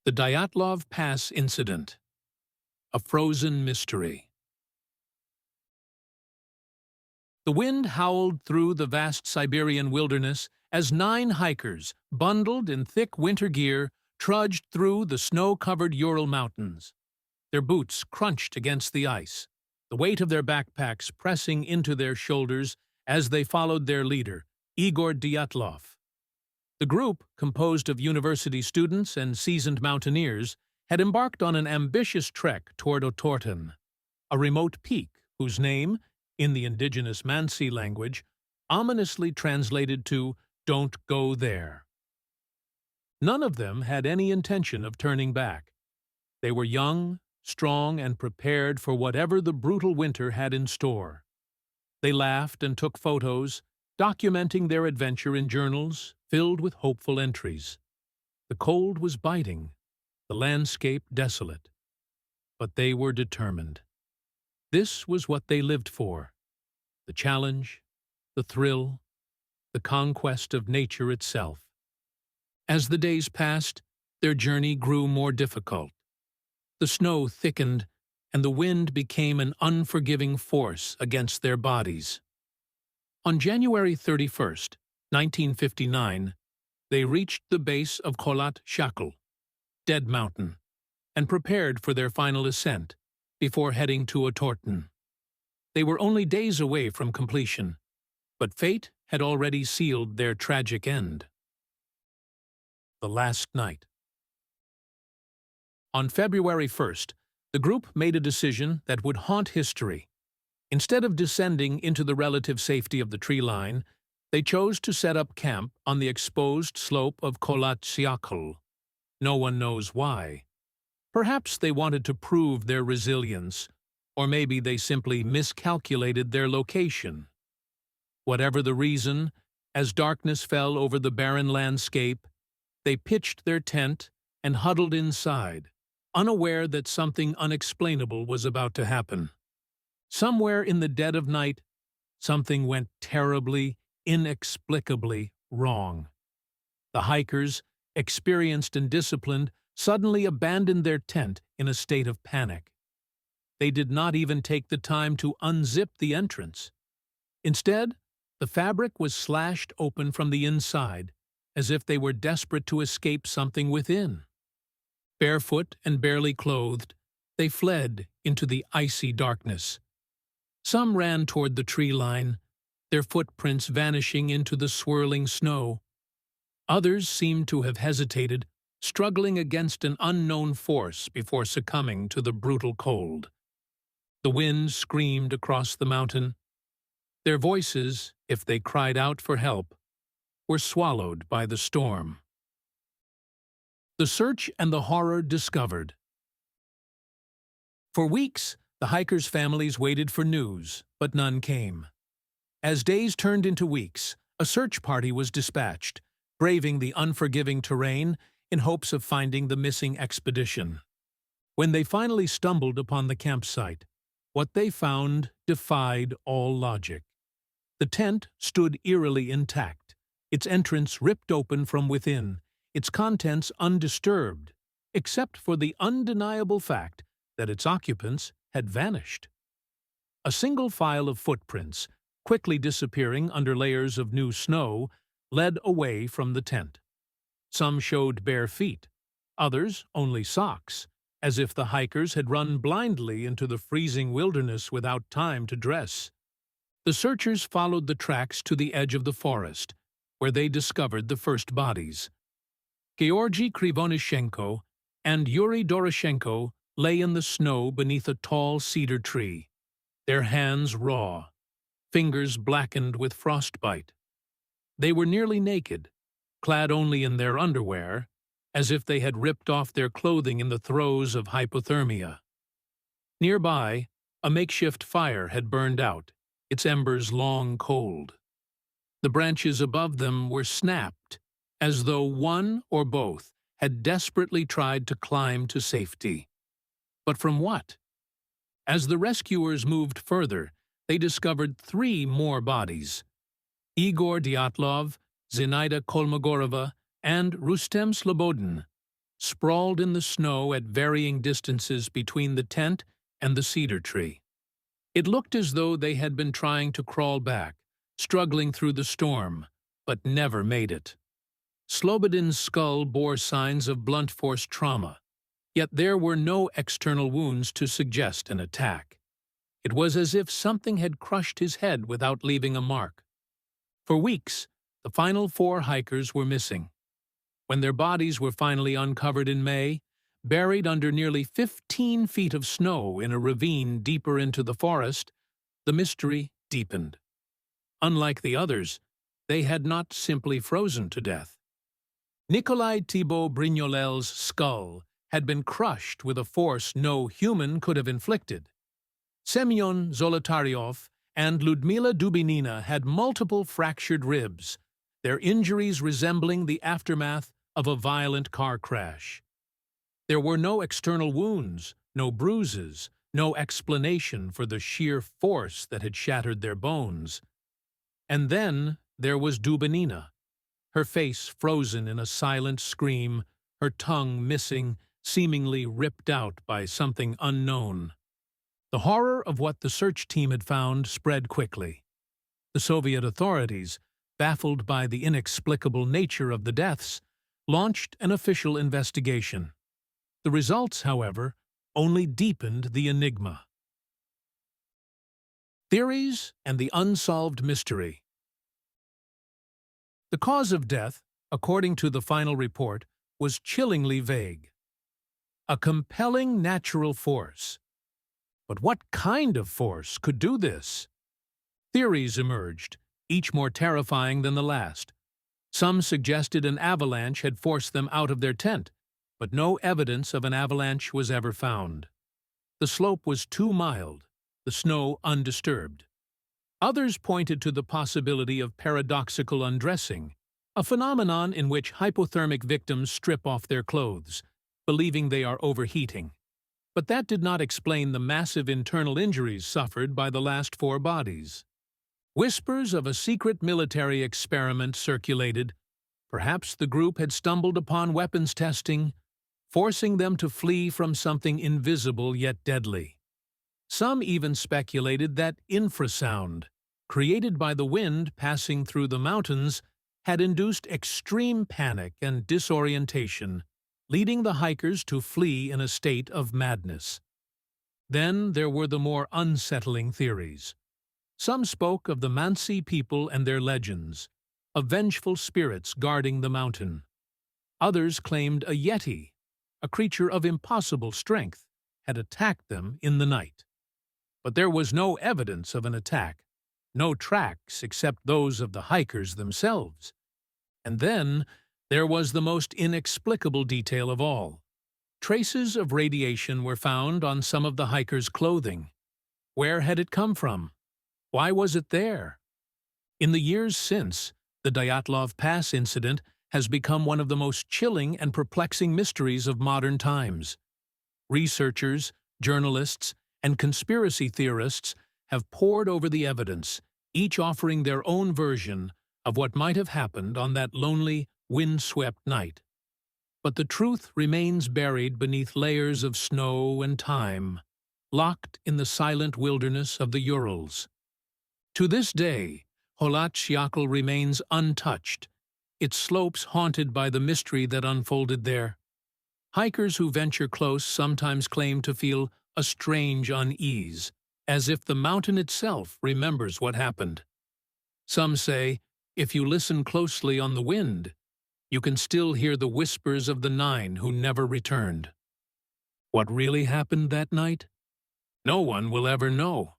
The Dyatlov Pass Incident, a frozen mystery. The wind howled through the vast Siberian wilderness as 9 hikers, bundled in thick winter gear, trudged through the snow-covered Ural Mountains. Their boots crunched against the ice, the weight of their backpacks pressing into their shoulders as they followed their leader, Igor Dyatlov. The group, composed of university students and seasoned mountaineers, had embarked on an ambitious trek toward Otorten, a remote peak whose name, in the indigenous Mansi language, ominously translated to "Don't go there." None of them had any intention of turning back. They were young, strong, and prepared for whatever the brutal winter had in store. They laughed and took photos, documenting their adventure in journals filled with hopeful entries. The cold was biting, the landscape desolate, but they were determined. This was what they lived for: the challenge, the thrill, the conquest of nature itself. As the days passed, their journey grew more difficult. The snow thickened, and the wind became an unforgiving force against their bodies. On January 31st, 1959, they reached the base of Kholat Shakhl, Dead Mountain, and prepared for their final ascent before heading to Otorten. They were only days away from completion, but fate had already sealed their tragic end. The last night. On February 1st, the group made a decision that would haunt history. Instead of descending into the relative safety of the tree line, they chose to set up camp on the exposed slope of Kholat Shakhl. No one knows why. Perhaps they wanted to prove their resilience, or maybe they simply miscalculated their location. Whatever the reason, as darkness fell over the barren landscape, they pitched their tent and huddled inside, unaware that something unexplainable was about to happen. Somewhere in the dead of night, something went terribly, inexplicably wrong. The hikers, experienced and disciplined, suddenly abandoned their tent in a state of panic. They did not even take the time to unzip the entrance. Instead, the fabric was slashed open from the inside, as if they were desperate to escape something within. Barefoot and barely clothed, they fled into the icy darkness. Some ran toward the tree line, their footprints vanishing into the swirling snow. Others seemed to have hesitated, struggling against an unknown force before succumbing to the brutal cold. The wind screamed across the mountain. Their voices, if they cried out for help, were swallowed by the storm. The search and the horror discovered. For weeks, the hikers' families waited for news, but none came. As days turned into weeks, a search party was dispatched, braving the unforgiving terrain in hopes of finding the missing expedition. When they finally stumbled upon the campsite, what they found defied all logic. The tent stood eerily intact, its entrance ripped open from within, its contents undisturbed, except for the undeniable fact that its occupants had vanished. A single file of footprints, quickly disappearing under layers of new snow, led away from the tent. Some showed bare feet, others only socks, as if the hikers had run blindly into the freezing wilderness without time to dress. The searchers followed the tracks to the edge of the forest, where they discovered the first bodies. Georgy Krivonishenko and Yuri Doroshenko lay in the snow beneath a tall cedar tree, their hands raw, fingers blackened with frostbite. They were nearly naked, clad only in their underwear, as if they had ripped off their clothing in the throes of hypothermia. Nearby, a makeshift fire had burned out, its embers long cold. The branches above them were snapped, as though one or both had desperately tried to climb to safety. But from what? As the rescuers moved further, they discovered 3 more bodies: Igor Dyatlov, Zinaida Kolmogorova, and Rustem Slobodin. sprawled in the snow at varying distances between the tent and the cedar tree. It looked as though they had been trying to crawl back, struggling through the storm, but never made it. Slobodin's skull bore signs of blunt force trauma, yet there were no external wounds to suggest an attack. It was as if something had crushed his head without leaving a mark. For weeks, the final 4 hikers were missing. When their bodies were finally uncovered in May, buried under nearly 15 feet of snow in a ravine deeper into the forest, the mystery deepened. Unlike the others, they had not simply frozen to death. Nikolai Thibault Brignolel's skull had been crushed with a force no human could have inflicted. Semyon Zolotaryov and Ludmila Dubinina had multiple fractured ribs, their injuries resembling the aftermath of a violent car crash. There were no external wounds, no bruises, no explanation for the sheer force that had shattered their bones. And then there was Dubinina, her face frozen in a silent scream, her tongue missing, seemingly ripped out by something unknown. The horror of what the search team had found spread quickly. The Soviet authorities, baffled by the inexplicable nature of the deaths, launched an official investigation. The results, however, only deepened the enigma. Theories and the unsolved mystery. The cause of death, according to the final report, was chillingly vague. A compelling natural force. But what kind of force could do this? Theories emerged, each more terrifying than the last. Some suggested an avalanche had forced them out of their tent, but no evidence of an avalanche was ever found. The slope was too mild, the snow undisturbed. Others pointed to the possibility of paradoxical undressing, a phenomenon in which hypothermic victims strip off their clothes, believing they are overheating. But that did not explain the massive internal injuries suffered by the last 4 bodies. Whispers of a secret military experiment circulated. Perhaps the group had stumbled upon weapons testing, forcing them to flee from something invisible yet deadly. Some even speculated that infrasound, created by the wind passing through the mountains, had induced extreme panic and disorientation, leading the hikers to flee in a state of madness. Then there were the more unsettling theories. Some spoke of the Mansi people and their legends, of vengeful spirits guarding the mountain. Others claimed a yeti, a creature of impossible strength, had attacked them in the night. But there was no evidence of an attack, no tracks except those of the hikers themselves. And then there was the most inexplicable detail of all. Traces of radiation were found on some of the hikers' clothing. Where had it come from? Why was it there? In the years since, the Dyatlov Pass Incident has become one of the most chilling and perplexing mysteries of modern times. Researchers, journalists, and conspiracy theorists have pored over the evidence, each offering their own version of what might have happened on that lonely, wind-swept night. But the truth remains buried beneath layers of snow and time, locked in the silent wilderness of the Urals. To this day, Holat Syakhl remains untouched, its slopes haunted by the mystery that unfolded there. Hikers who venture close sometimes claim to feel a strange unease, as if the mountain itself remembers what happened. Some say, if you listen closely on the wind, you can still hear the whispers of the 9 who never returned. What really happened that night? No one will ever know.